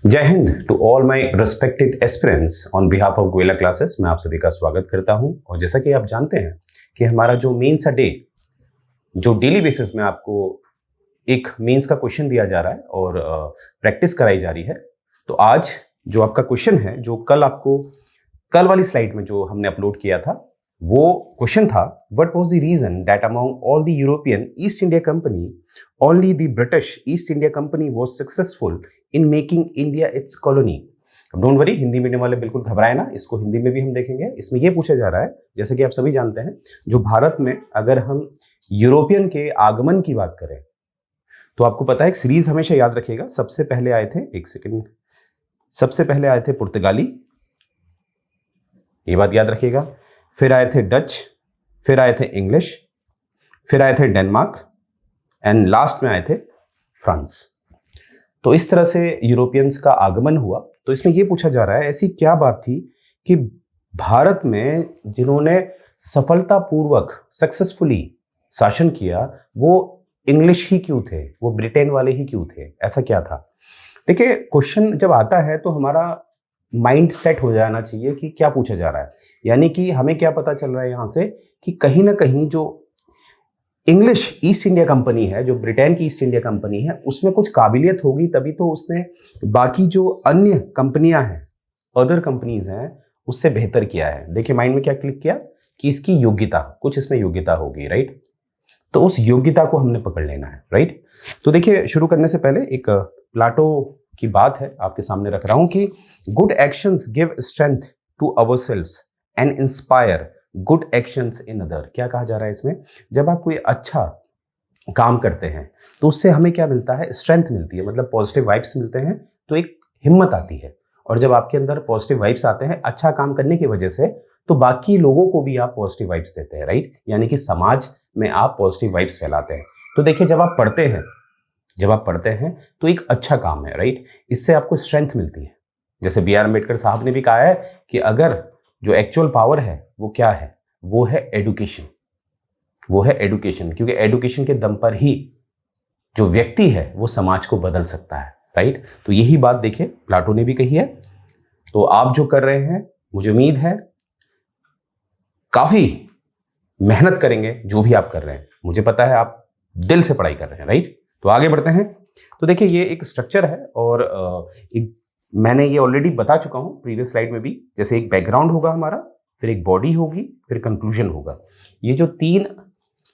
जय हिंद to all my respected aspirants on behalf of Goyla classes. मैं आप सभी का स्वागत करता हूं। और जैसा कि आप जानते हैं कि हमारा जो मेंस डे जो डेली बेसिस में आपको एक मेंस का क्वेश्चन दिया जा रहा है और प्रैक्टिस कराई जा रही है। तो आज जो आपका क्वेश्चन है, जो कल वाली स्लाइड में जो हमने अपलोड किया था, वो क्वेश्चन था, what was the reason that among all the European East India Company only the British East India Company was successful in making India its colony. अब डोंट वरी, हिंदी मीडियम वाले बिल्कुल घबराए ना, इसको हिंदी में भी हम देखेंगे। इसमें यह पूछा जा रहा है, जैसे कि आप सभी जानते हैं, जो भारत में अगर हम यूरोपियन के आगमन की बात करें तो आपको पता है एक सीरीज हमेशा याद रखिएगा। सबसे पहले आए थे पुर्तगाली, ये बात याद रखिएगा। फिर आए थे डच, फिर आए थे इंग्लिश, फिर आए थे डेनमार्क एंड लास्ट में आए थे फ्रांस। तो इस तरह से यूरोपियंस का आगमन हुआ। तो इसमें यह पूछा जा रहा है, ऐसी क्या बात थी कि भारत में जिन्होंने सफलतापूर्वक सक्सेसफुली शासन किया वो इंग्लिश ही क्यों थे, वो ब्रिटेन वाले ही क्यों थे? ऐसा क्या था? देखिए, क्वेश्चन जब आता है तो हमारा माइंड सेट हो जाना चाहिए कि क्या पूछा जा रहा है। यानी कि हमें क्या पता चल रहा है यहां से कि कहीं ना कहीं जो इंग्लिश ईस्ट इंडिया कंपनी है, जो ब्रिटेन की ईस्ट इंडिया कंपनी है, उसमें कुछ काबिलियत होगी, तभी तो उसने बाकी जो अन्य कंपनियां हैं, अदर कंपनीज हैं, उससे बेहतर किया है। देखिए, माइंड में क्या क्लिक किया कि इसकी योग्यता, कुछ इसमें योग्यता होगी, राइट? तो उस योग्यता को हमने पकड़ लेना है, राइट? तो देखिए, शुरू करने से पहले एक प्लाटो की बात है आपके सामने रख रहा हूं कि good actions give strength to ourselves and inspire good actions in other. क्या कहा जा रहा है इसमें? जब आप कोई अच्छा काम करते हैं तो उससे हमें क्या मिलता है? स्ट्रेंथ मिलती है, मतलब पॉजिटिव वाइब्स मिलते हैं, तो एक हिम्मत आती है। और जब आपके अंदर पॉजिटिव वाइब्स आते हैं अच्छा काम करने की वजह से, तो बाकी लोगों को भी आप पॉजिटिव वाइब्स देते हैं, राइट? यानी कि समाज में आप पॉजिटिव वाइब्स फैलाते हैं। तो देखिए, जब आप पढ़ते हैं तो एक अच्छा काम है, राइट? इससे आपको स्ट्रेंथ मिलती है। जैसे B.R. अम्बेडकर साहब ने भी कहा है कि अगर जो एक्चुअल पावर है वो क्या है, वो है एडुकेशन, क्योंकि एडुकेशन के दम पर ही जो व्यक्ति है वो समाज को बदल सकता है, राइट? तो यही बात देखिए प्लाटो ने भी कही है। तो आप जो कर रहे हैं, मुझे उम्मीद है काफी मेहनत करेंगे। जो भी आप कर रहे हैं, मुझे पता है आप दिल से पढ़ाई कर रहे हैं, राइट? तो आगे बढ़ते हैं। तो देखिए, ये एक स्ट्रक्चर है और मैंने ये ऑलरेडी बता चुका हूं प्रीवियस स्लाइड में भी। जैसे एक बैकग्राउंड होगा हमारा, फिर एक बॉडी होगी, फिर कंक्लूजन होगा। ये जो तीन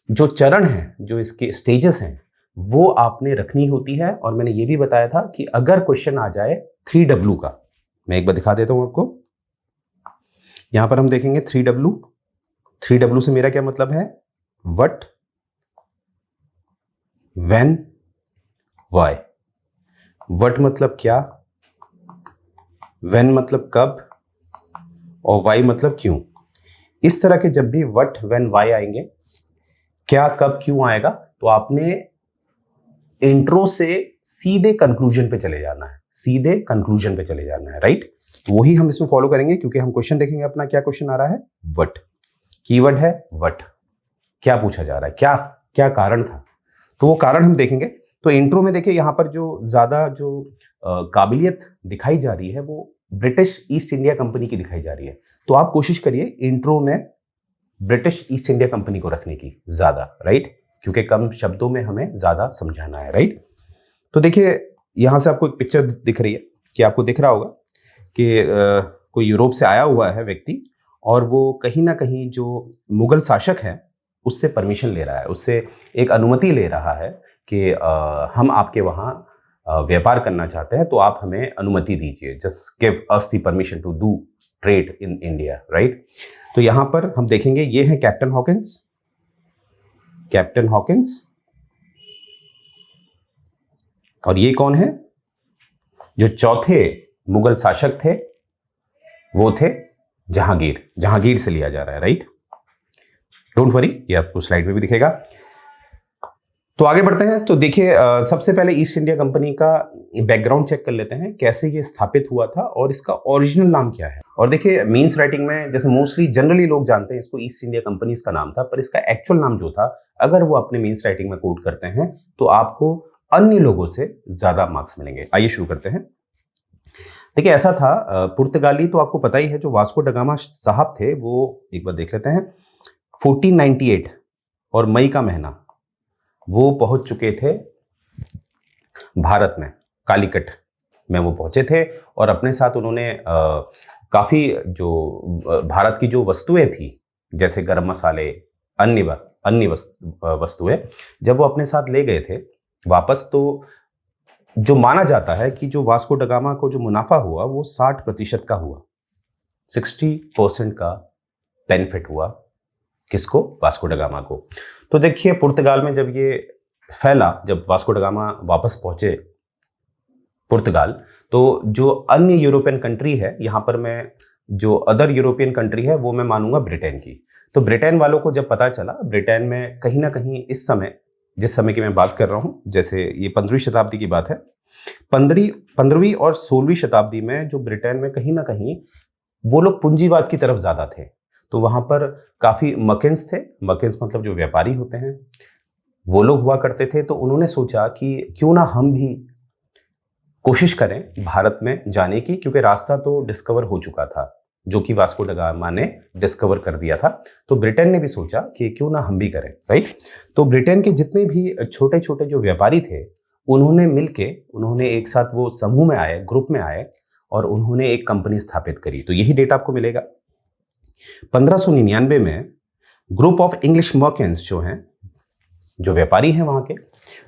जो चरण हैं, जो इसके स्टेजेस हैं, वो आपने रखनी होती है। और मैंने ये भी बताया था कि अगर क्वेश्चन आ जाए 3W का, मैं एक बार दिखा देता हूं आपको। यहां पर हम देखेंगे 3W से मेरा क्या मतलब है? What, when, why. व्हाट मतलब क्या, व्हेन मतलब कब, और वाई मतलब क्यों। इस तरह के जब भी व्हाट, व्हेन, वाई आएंगे, क्या, कब, क्यों आएगा, तो आपने इंट्रो से सीधे कंक्लूजन पे चले जाना है, राइट? तो वही हम इसमें फॉलो करेंगे, क्योंकि हम क्वेश्चन देखेंगे अपना। क्या क्वेश्चन आ रहा है? व्हाट, कीवर्ड है व्हाट। क्या पूछा जा रहा है? क्या कारण था, तो वो कारण हम देखेंगे। तो इंट्रो में देखिए, यहां पर जो ज्यादा काबिलियत दिखाई जा रही है वो ब्रिटिश ईस्ट इंडिया कंपनी की दिखाई जा रही है। तो आप कोशिश करिए इंट्रो में ब्रिटिश ईस्ट इंडिया कंपनी को रखने की ज्यादा, राइट? क्योंकि कम शब्दों में हमें ज्यादा समझाना है, राइट? तो देखिए, यहां से आपको एक पिक्चर दिख रही है कि आपको दिख रहा होगा कि कोई यूरोप से आया हुआ है व्यक्ति, और वो कहीं ना कहीं जो मुगल शासक है उससे परमिशन ले रहा है, उससे एक अनुमति ले रहा है कि हम आपके वहां व्यापार करना चाहते हैं, तो आप हमें अनुमति दीजिए, just give us the permission to do trade in India, right? तो यहां पर हम देखेंगे, ये है कैप्टन हॉकिंस, और ये कौन है? जो चौथे मुगल शासक थे वो थे जहांगीर से लिया जा रहा है, राइट? डोंट वरी, ये आपको स्लाइड में भी दिखेगा। तो आगे बढ़ते हैं। तो देखिए, सबसे पहले ईस्ट इंडिया कंपनी का बैकग्राउंड चेक कर लेते हैं, कैसे ये स्थापित हुआ था और इसका ओरिजिनल नाम क्या है। और देखिए, मीन्स राइटिंग में जैसे मोस्टली जनरली लोग जानते हैं इसको ईस्ट इंडिया कंपनी इसका नाम था, पर इसका एक्चुअल नाम जो था, अगर वो अपने मीन्स राइटिंग में कोट करते हैं तो आपको अन्य लोगों से ज्यादा मार्क्स मिलेंगे। आइए शुरू करते हैं। देखिए ऐसा था, पुर्तगाली तो आपको पता ही है, जो वास्को ड गामा साहब थे वो, एक बार देख लेते हैं, 1498 और मई का महीना वो पहुंच चुके थे भारत में, कालीकट में वो पहुंचे थे और अपने साथ उन्होंने काफ़ी जो भारत की जो वस्तुएं थी, जैसे गरम मसाले, अन्य वस्तुएं, जब वो अपने साथ ले गए थे वापस, तो जो माना जाता है कि जो वास्को ड गामा को जो मुनाफा हुआ वो 60% का हुआ, 60% का बेनिफिट हुआ। किसको? वास्को ड गामा को। तो देखिए पुर्तगाल में जब ये फैला, जब वास्को ड गामा वापस पहुंचे पुर्तगाल, तो जो अन्य यूरोपियन कंट्री है, यहां पर मैं जो अदर यूरोपियन कंट्री है वो मैं मानूंगा ब्रिटेन की। तो ब्रिटेन वालों को जब पता चला, ब्रिटेन में कहीं ना कहीं इस समय, जिस समय की मैं बात कर रहा हूं, जैसे ये 15वीं शताब्दी की बात है, 15वीं और 16वीं शताब्दी में जो ब्रिटेन में कहीं ना कहीं वो लोग पूंजीवाद की तरफ ज्यादा थे। तो वहां पर काफी मकेन्स थे, मकेन्स मतलब जो व्यापारी होते हैं वो लोग हुआ करते थे। तो उन्होंने सोचा कि क्यों ना हम भी कोशिश करें भारत में जाने की, क्योंकि रास्ता तो डिस्कवर हो चुका था, जो कि वास्को ड गामा ने डिस्कवर कर दिया था। तो ब्रिटेन ने भी सोचा कि क्यों ना हम भी करें, राइट। तो ब्रिटेन के जितने भी छोटे छोटे जो व्यापारी थे, उन्होंने मिलके, उन्होंने एक साथ वो समूह में आए, ग्रुप में आए और उन्होंने एक कंपनी स्थापित करी। तो यही डेट आपको मिलेगा 1599 में। ग्रुप ऑफ इंग्लिश मर्केंट्स जो हैं, जो व्यापारी हैं वहां के,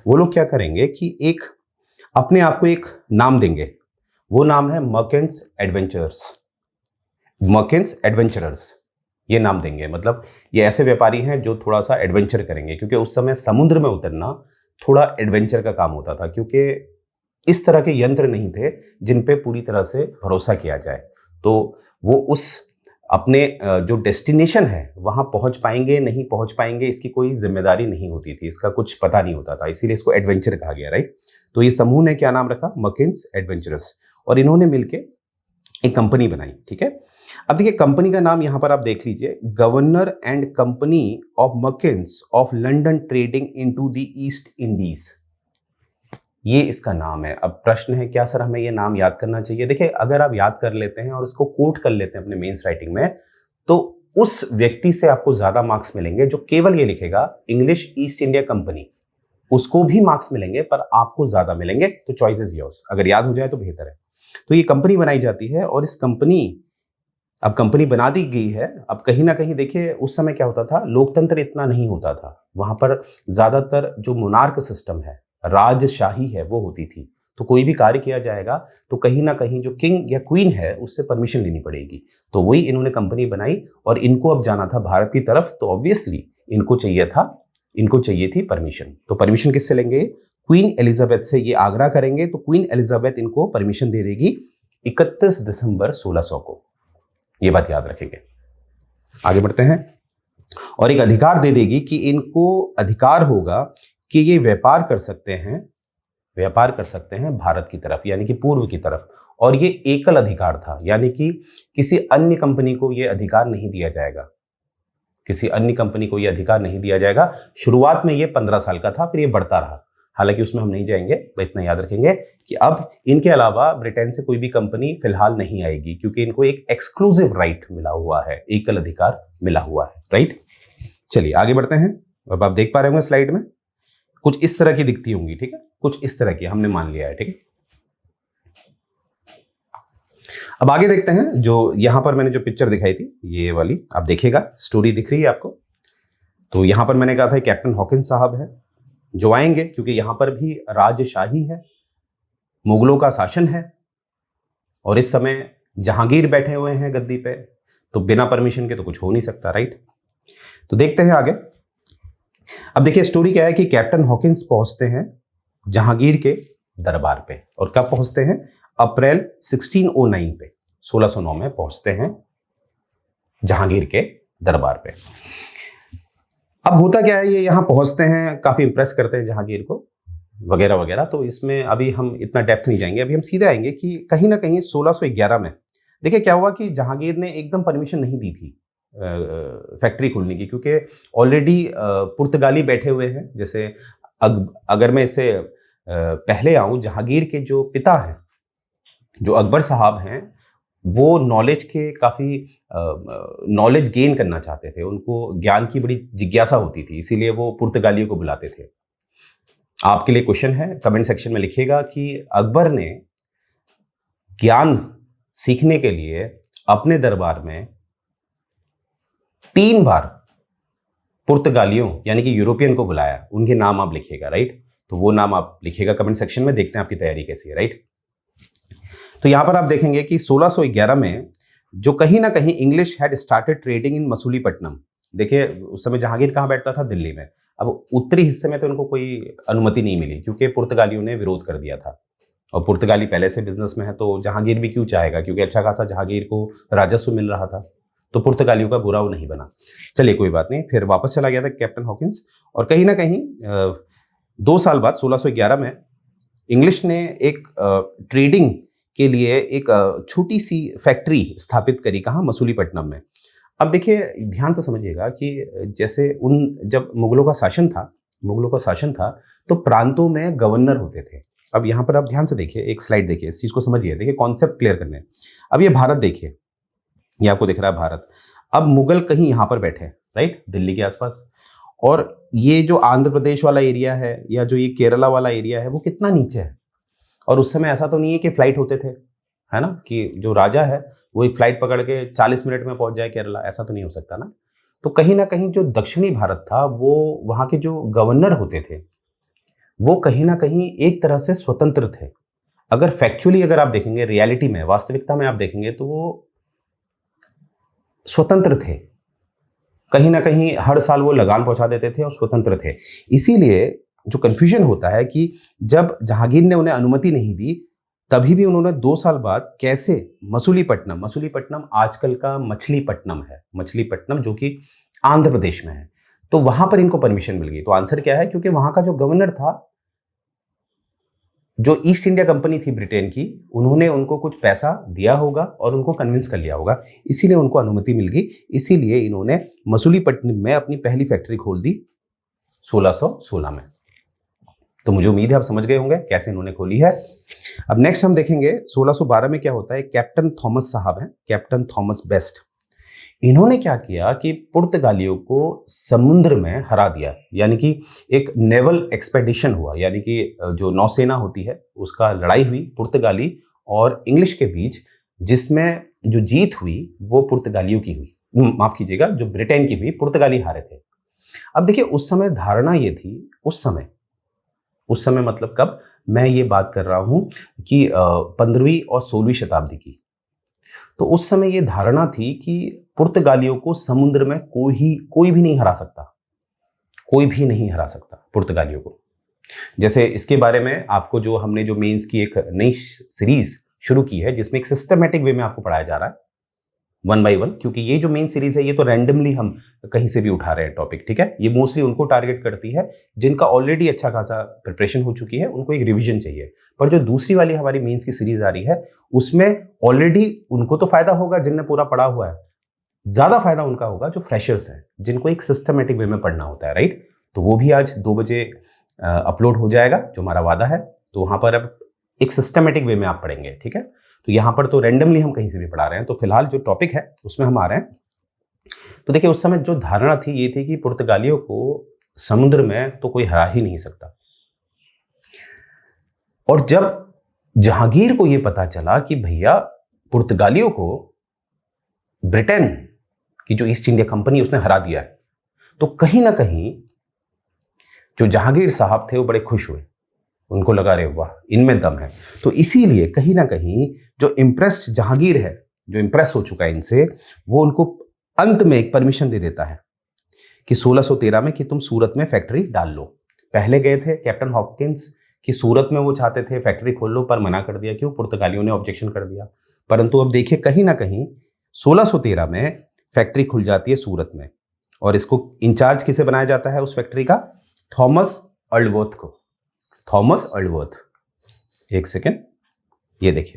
वो लोग क्या करेंगे कि एक अपने आप को एक नाम देंगे। वो नाम है मर्केंट्स एडवेंचर्स, मर्केंट्स एडवेंचरर्स, ये नाम देंगे। मतलब ये ऐसे व्यापारी हैं जो थोड़ा सा एडवेंचर करेंगे, क्योंकि उस समय समुद्र में उतरना थोड़ा एडवेंचर का काम होता था, क्योंकि इस तरह के यंत्र नहीं थे जिन पे पूरी तरह से भरोसा किया जाए। तो वो उस अपने जो डेस्टिनेशन है वहां पहुंच पाएंगे नहीं पहुंच पाएंगे, इसकी कोई जिम्मेदारी नहीं होती थी, इसका कुछ पता नहीं होता था, इसीलिए इसको एडवेंचर कहा गया, राइट। तो ये समूह ने क्या नाम रखा? मर्केंट्स एडवेंचरर्स। और इन्होंने मिलके एक कंपनी बनाई, ठीक है। अब देखिए कंपनी का नाम यहां पर आप देख लीजिए, governor and company of merchants of London trading into the East Indies, ये इसका नाम है। अब प्रश्न है, क्या सर हमें ये नाम याद करना चाहिए? देखिए अगर आप याद कर लेते हैं और इसको कोट कर लेते हैं अपने मेंस राइटिंग में, तो उस व्यक्ति से आपको ज्यादा मार्क्स मिलेंगे जो केवल ये लिखेगा इंग्लिश ईस्ट इंडिया कंपनी, उसको भी मार्क्स मिलेंगे पर आपको ज्यादा मिलेंगे। तो चॉइस इज योर्स, अगर याद हो जाए तो बेहतर है। तो ये कंपनी बनाई जाती है और इस अब कंपनी बना दी गई है। अब कहीं ना कहीं देखिए उस समय क्या होता था, लोकतंत्र इतना नहीं होता था वहां पर, ज्यादातर जो मोनार्क सिस्टम है, राजशाही है, वो होती थी। तो कोई भी कार्य किया जाएगा तो कहीं ना कहीं जो किंग या क्वीन है उससे परमिशन लेनी पड़ेगी। तो वही इन्होंने कंपनी बनाई और इनको अब जाना था भारत की तरफ, तो ऑब्वियसली इनको चाहिए थी परमिशन। तो परमिशन किससे लेंगे? क्वीन एलिजाबेथ से ये आग्रह करेंगे, तो क्वीन एलिजाबेथ इनको परमिशन दे देगी 31 दिसंबर 1600 को। ये बात याद रखेंगे। आगे बढ़ते हैं। और एक अधिकार दे देगी कि इनको अधिकार होगा कि ये व्यापार कर सकते हैं भारत की तरफ, यानी कि पूर्व की तरफ। और ये एकल अधिकार था, यानी कि किसी अन्य कंपनी को ये अधिकार नहीं दिया जाएगा। शुरुआत में ये 15 साल का था, फिर ये बढ़ता रहा। हालांकि उसमें हम नहीं जाएंगे, इतना याद रखेंगे कि अब इनके अलावा ब्रिटेन से कोई भी कंपनी फिलहाल नहीं आएगी, क्योंकि इनको एक एक्सक्लूसिव राइट मिला हुआ है, एकल अधिकार मिला हुआ है, राइट। चलिए आगे बढ़ते हैं। अब आप देख पा रहे होंगे स्लाइड में कुछ इस तरह की दिखती होंगी, ठीक है, कुछ इस तरह की हमने मान लिया है, ठीक है। अब आगे देखते हैं। जो यहां पर मैंने जो पिक्चर दिखाई थी, ये वाली आप देखिएगा, स्टोरी दिख रही है आपको। तो यहां पर मैंने कहा था कैप्टन हॉकिंस साहब है जो आएंगे, क्योंकि यहां पर भी राजशाही है, मुगलों का शासन है और इस समय जहांगीर बैठे हुए हैं गद्दी पे, तो बिना परमिशन के तो कुछ हो नहीं सकता, राइट। तो देखते हैं आगे। अब देखिए स्टोरी क्या है कि कैप्टन हॉकिंस पहुंचते हैं जहांगीर के दरबार पे, और कब पहुंचते हैं? अप्रैल 1609 पे, 1609 में पहुंचते हैं जहांगीर के दरबार पे। अब होता क्या है, ये यहां पहुंचते हैं, काफी इंप्रेस करते हैं जहांगीर को, वगैरह वगैरह। तो इसमें अभी हम इतना डेप्थ नहीं जाएंगे, अभी हम सीधे आएंगे कि कहीं ना कहीं 1611 में देखिए क्या हुआ कि जहांगीर ने एकदम परमिशन नहीं दी थी फैक्ट्री खोलने की, क्योंकि ऑलरेडी पुर्तगाली बैठे हुए हैं। जैसे अगर मैं इससे पहले आऊं, जहांगीर के जो पिता हैं जो अकबर साहब हैं वो नॉलेज के काफ़ी नॉलेज गेन करना चाहते थे, उनको ज्ञान की बड़ी जिज्ञासा होती थी, इसीलिए वो पुर्तगालियों को बुलाते थे। आपके लिए क्वेश्चन है, कमेंट सेक्शन में लिखिएगा कि अकबर ने ज्ञान सीखने के लिए अपने दरबार में 3 बार पुर्तगालियों यानी कि यूरोपियन को बुलाया, उनके नाम आप लिखिएगा, राइट। तो वो नाम आप लिखिएगा कमेंट सेक्शन में, देखते हैं आपकी तैयारी कैसी है, राइट। तो यहां पर आप देखेंगे कि 1611 में जो कहीं ना कहीं English had started trading in Masulipatnam. देखिए उस समय जहांगीर कहां बैठता था? दिल्ली में। अब उत्तरी हिस्से में तो इनको कोई अनुमति नहीं मिली क्योंकि पुर्तगालियों ने विरोध कर दिया था, और पुर्तगाली पहले से बिजनेस में है तो जहांगीर भी क्यों चाहेगा, क्योंकि अच्छा खासा जहांगीर को राजस्व मिल रहा था, तो पुर्तगालियों का बुरा वो नहीं बना। चलिए कोई बात नहीं, फिर वापस चला गया था कैप्टन हॉकिंस, और कहीं ना कहीं 2 साल बाद 1611 में इंग्लिश ने एक ट्रेडिंग के लिए एक छोटी सी फैक्ट्री स्थापित करी, कहाँ? मसूलीपट्टनम में। अब देखिए ध्यान से समझिएगा कि जैसे जब मुगलों का शासन था तो प्रांतों में गवर्नर होते थे। अब यहाँ पर आप ध्यान से देखिए, एक स्लाइड देखिए, इस चीज़ को समझिए, देखिए कॉन्सेप्ट क्लियर करने हैं। अब ये भारत देखिए, ये आपको दिख रहा है भारत। अब मुगल कहीं यहाँ पर बैठे हैं, राइट, दिल्ली के आसपास, और ये जो आंध्र प्रदेश वाला एरिया है या जो ये केरला वाला एरिया है वो कितना नीचे है। और उस समय ऐसा तो नहीं है कि फ्लाइट होते थे, है ना, कि जो राजा है वो एक फ्लाइट पकड़ के 40 मिनट में पहुंच जाए केरला, ऐसा तो नहीं हो सकता ना। तो कहीं ना कहीं जो दक्षिणी भारत था, वो वहाँ के जो गवर्नर होते थे वो कहीं ना कहीं एक तरह से स्वतंत्र थे। अगर फैक्चुअली अगर आप देखेंगे, रियलिटी में, वास्तविकता में आप देखेंगे तो वो स्वतंत्र थे। कहीं ना कहीं हर साल वो लगान पहुंचा देते थे और स्वतंत्र थे। इसीलिए जो कंफ्यूजन होता है कि जब जहांगीर ने उन्हें अनुमति नहीं दी, तभी भी उन्होंने 2 साल बाद कैसे मसूलीपट्टनम आजकल का मछलीपट्टनम है, मछलीपट्टनम जो कि आंध्र प्रदेश में है, तो वहां पर इनको परमिशन मिल गई। तो आंसर क्या है? क्योंकि वहां का जो गवर्नर था, जो ईस्ट इंडिया कंपनी थी ब्रिटेन की, उन्होंने उनको कुछ पैसा दिया होगा और उनको कन्विंस कर लिया होगा, इसीलिए उनको अनुमति मिल गई। इसीलिए इन्होंने मसूलीपट्टनम में अपनी पहली फैक्ट्री खोल दी 1616 में। तो मुझे उम्मीद है आप समझ गए होंगे कैसे इन्होंने खोली है। अब नेक्स्ट हम देखेंगे 1612 में क्या होता है। कैप्टन थॉमस साहब हैं, कैप्टन थॉमस बेस्ट। इन्होंने क्या किया कि पुर्तगालियों को समुद्र में हरा दिया, यानी कि एक नेवल एक्सपेडिशन हुआ, यानी कि जो नौसेना होती है उसका लड़ाई हुई पुर्तगाली और इंग्लिश के बीच, जिसमें जो जीत हुई वो पुर्तगालियों की हुई, माफ कीजिएगा, जो ब्रिटेन की हुई, पुर्तगाली हारे थे। अब देखिए उस समय धारणा ये थी, उस समय मतलब कब, मैं ये बात कर रहा हूं कि 15वीं और 16वीं शताब्दी की। तो उस समय ये धारणा थी कि पुर्तगालियों को समुद्र में कोई भी नहीं हरा सकता, कोई भी नहीं हरा सकता पुर्तगालियों को। जैसे इसके बारे में आपको जो हमने जो मेंस की एक नई सीरीज शुरू की है, जिसमें एक सिस्टमेटिक वे में आपको पढ़ाया जा रहा है 1 by 1, क्योंकि ये जो मेन सीरीज है ये तो रैंडमली हम कहीं से भी उठा रहे हैं टॉपिक, ठीक है। ये मोस्टली उनको टारगेट करती है जिनका ऑलरेडी अच्छा खासा प्रिपरेशन हो चुकी है, उनको एक रिवीजन चाहिए। पर जो दूसरी वाली हमारी मेंस की सीरीज आ रही है, उसमें ऑलरेडी उनको तो फायदा होगा जिनने पूरा पढ़ा हुआ है, ज्यादा फायदा उनका होगा जो फ्रेशर्स हैं, जिनको एक सिस्टमेटिक वे में पढ़ना होता है, राइट। तो वो भी आज 2 बजे अपलोड हो जाएगा, जो हमारा वादा है। तो वहां पर अब एक सिस्टमेटिक वे में आप पढ़ेंगे, ठीक है। तो यहाँ पर तो रैंडमली हम कहीं से भी पढ़ा रहे हैं। तो फिलहाल जो टॉपिक है उसमें हम आ रहे हैं। तो देखिए उस समय जो धारणा थी ये थी कि पुर्तगालियों को समुद्र में तो कोई हरा ही नहीं सकता। और जब जहांगीर को ये पता चला कि भैया पुर्तगालियों को ब्रिटेन की जो ईस्ट इंडिया कंपनी उसने हरा दिया है, तो कहीं ना कहीं जो जहांगीर साहब थे वो बड़े खुश हुए, उनको लगा रे वाह इनमें दम है। तो इसीलिए कहीं ना कहीं जो इम्प्रेस्ड जहांगीर है, जो इम्प्रेस हो चुका है इनसे, वो उनको अंत में एक परमिशन दे देता है कि 1613 में कि तुम सूरत में फैक्ट्री डाल लो। पहले गए थे कैप्टन हॉकिंस कि सूरत में वो चाहते थे फैक्ट्री खोल लो, पर मना कर दिया। क्यों? पुर्तगालियों ने ऑब्जेक्शन कर दिया। परंतु अब देखिए कहीं ना कहीं 1613 में फैक्ट्री खुल जाती है सूरत में, और इसको इंचार्ज किसे बनाया जाता है उस फैक्ट्री का? थॉमस अर्लवर्थ को। थॉमस अर्लवर्थ, एक सेकेंड, ये देखिए।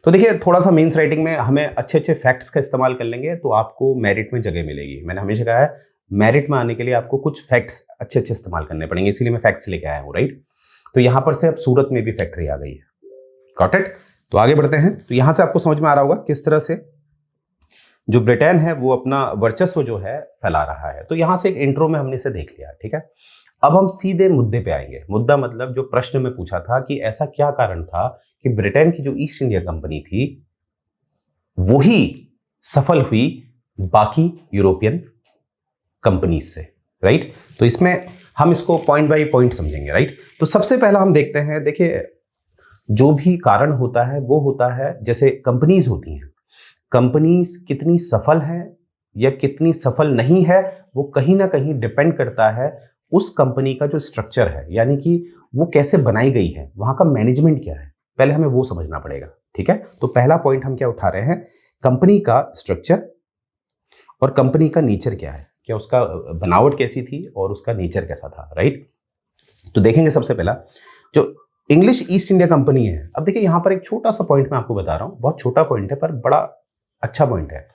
तो देखिए थोड़ा सा मेंस राइटिंग में हमें अच्छे अच्छे फैक्ट्स का इस्तेमाल कर लेंगे तो आपको मेरिट में जगह मिलेगी। मैंने हमेशा कहा है मेरिट में आने के लिए आपको कुछ फैक्ट्स अच्छे अच्छे इस्तेमाल करने पड़ेंगे, इसीलिए मैं फैक्ट्स लेके आया हूँ, राइट। तो यहां पर से अब सूरत में भी फैक्ट्री आ गई है, गॉट इट। तो आगे बढ़ते हैं। तो यहां से आपको समझ में आ रहा होगा किस तरह से जो ब्रिटेन है वो अपना वर्चस्व जो है फैला रहा है। तो यहां से एक इंट्रो में हमने इसे देख लिया, ठीक है। अब हम सीधे मुद्दे पे आएंगे। मुद्दा मतलब जो प्रश्न में पूछा था कि ऐसा क्या कारण था कि ब्रिटेन की जो ईस्ट इंडिया कंपनी थी वही सफल हुई बाकी यूरोपियन कंपनीज से, राइट। तो इसमें हम इसको पॉइंट बाय पॉइंट समझेंगे, राइट। तो सबसे पहला हम देखते हैं, देखिए जो भी कारण होता है वो होता है, जैसे कंपनीज होती हैं, कंपनीज कितनी सफल है या कितनी सफल नहीं है वो कहीं ना कहीं डिपेंड करता है उस कंपनी का जो स्ट्रक्चर है, यानी कि वो कैसे बनाई गई है, वहां का मैनेजमेंट क्या है, पहले हमें वो समझना पड़ेगा, ठीक है। तो पहला पॉइंट हम क्या उठा रहे हैं, कंपनी का स्ट्रक्चर और कंपनी का नेचर क्या है, क्या उसका बनावट कैसी थी और उसका नेचर कैसा था, राइट। तो देखेंगे सबसे पहला जो इंग्लिश ईस्ट इंडिया कंपनी है। अब देखिए यहां पर एक छोटा सा पॉइंट मैं आपको बता रहा हूं, बहुत छोटा पॉइंट है पर बड़ा अच्छा पॉइंट है।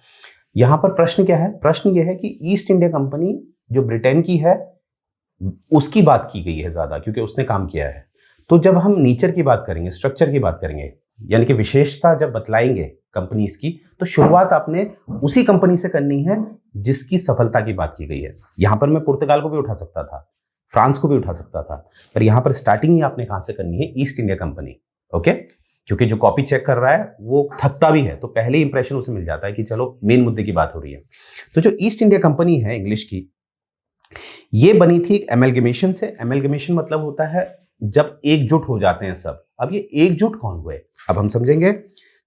यहां पर प्रश्न क्या है, प्रश्न यह है कि ईस्ट इंडिया कंपनी जो ब्रिटेन की है उसकी बात की गई है ज्यादा, क्योंकि उसने काम किया है। तो जब हम नेचर की बात करेंगे, स्ट्रक्चर की बात करेंगे, यानी कि विशेषता जब बतलाएंगे कंपनीज की, तो शुरुआत आपने उसी कंपनी से करनी है जिसकी सफलता की बात की गई है। यहां पर मैं पुर्तगाल को भी उठा सकता था, फ्रांस को भी उठा सकता था, पर यहां पर स्टार्टिंग ही आपने कहां से करनी है, ईस्ट इंडिया कंपनी, ओके। क्योंकि जो कॉपी चेक कर रहा है वो थकता भी है, तो पहले इंप्रेशन उसे मिल जाता है कि चलो मेन मुद्दे की बात हो रही है। तो जो ईस्ट इंडिया कंपनी है इंग्लिश की, ये बनी थी एक एमलगमेशन से। एमलगमेशन मतलब होता है जब एकजुट हो जाते हैं सब। अब ये एकजुट कौन हुए, अब हम समझेंगे।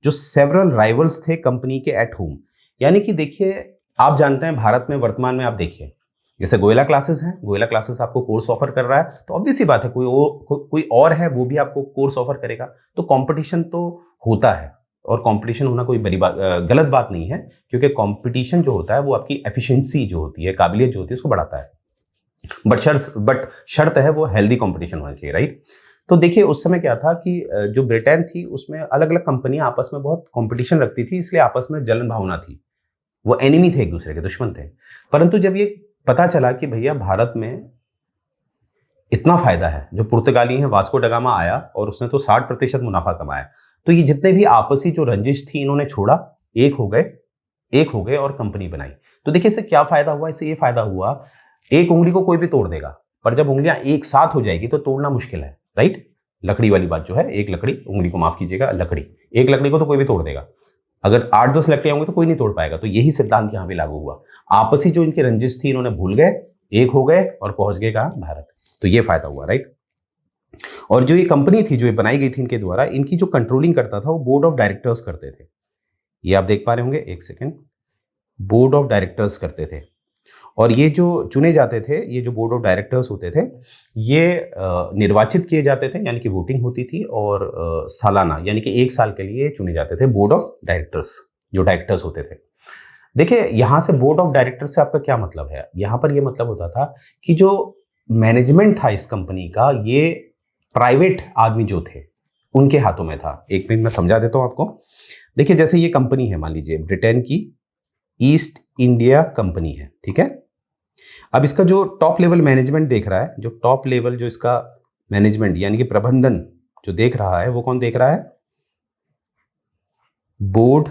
जो सेवरल राइवल्स थे कंपनी के एट होम, यानी कि देखिए आप जानते हैं भारत में वर्तमान में आप देखिए जैसे गोयला क्लासेस हैं, गोयला क्लासेस आपको कोर्स ऑफर कर रहा है, तो ऑब्वियस सी बात है कोई और है वो भी आपको कोर्स ऑफर करेगा, तो कंपटीशन तो होता है। और कंपटीशन होना कोई बड़ी बात गलत बात नहीं है, क्योंकि कंपटीशन जो होता है वो आपकी एफिशिएंसी जो होती है, काबिलियत जो होती है उसको बढ़ाता है। बट शर्त है वो हेल्दी कंपटीशन होना चाहिए, राइट। तो देखिए उस समय क्या था कि जो ब्रिटेन थी उसमें अलग अलग कंपनियां आपस में बहुत कंपटीशन रखती थी, इसलिए आपस में जलन भावना थी, वो एनिमी थे, एक दूसरे के दुश्मन थे। परंतु जब ये पता चला कि भैया भारत में इतना फायदा है, जो पुर्तगाली है वास्को डगामा आया और उसने तो 60% मुनाफा कमाया, तो ये जितने भी आपसी जो रंजिश थी इन्होंने छोड़ा, एक हो गए और कंपनी बनाई। तो देखिए इससे क्या फायदा हुआ, इससे ये फायदा हुआ, एक उंगली को कोई भी तोड़ देगा, पर जब उंगलियां एक साथ हो जाएगी तो तोड़ना मुश्किल है, राइट। लकड़ी वाली बात जो है, एक लकड़ी, उंगली को माफ कीजिएगा, लकड़ी, एक लकड़ी को तो कोई भी तोड़ देगा, अगर 8-10 लकड़ियां होंगी तो कोई नहीं तोड़ पाएगा। तो यही सिद्धांत यहां पे लागू हुआ, आपसी जो इनकी रंजिश थी इन्होंने भूल गए, एक हो गए और पहुंच गए कहां, भारत। तो ये फायदा हुआ, राइट। और जो ये कंपनी थी जो ये बनाई गई थी इनके द्वारा, इनकी जो कंट्रोलिंग करता था वो बोर्ड ऑफ डायरेक्टर्स करते थे। ये आप देख पा रहे होंगे, एक सेकेंड, बोर्ड ऑफ डायरेक्टर्स करते थे। और ये जो चुने जाते थे, ये जो बोर्ड ऑफ डायरेक्टर्स होते थे, ये निर्वाचित किए जाते थे, यानी कि वोटिंग होती थी, और सालाना यानी कि 1 साल के लिए चुने जाते थे बोर्ड ऑफ डायरेक्टर्स, जो डायरेक्टर्स होते थे। देखिए यहां से बोर्ड ऑफ डायरेक्टर्स से आपका क्या मतलब है, यहां पर ये मतलब होता था कि जो मैनेजमेंट था इस कंपनी का, ये प्राइवेट आदमी जो थे उनके हाथों में था। एक मिनट में समझा देता हूं आपको। देखिए जैसे ये कंपनी है, मान लीजिए ब्रिटेन की ईस्ट इंडिया कंपनी है, ठीक है। अब इसका जो टॉप लेवल मैनेजमेंट देख रहा है, जो टॉप लेवल जो इसका मैनेजमेंट यानी कि प्रबंधन जो देख रहा है, वो कौन देख रहा है, board,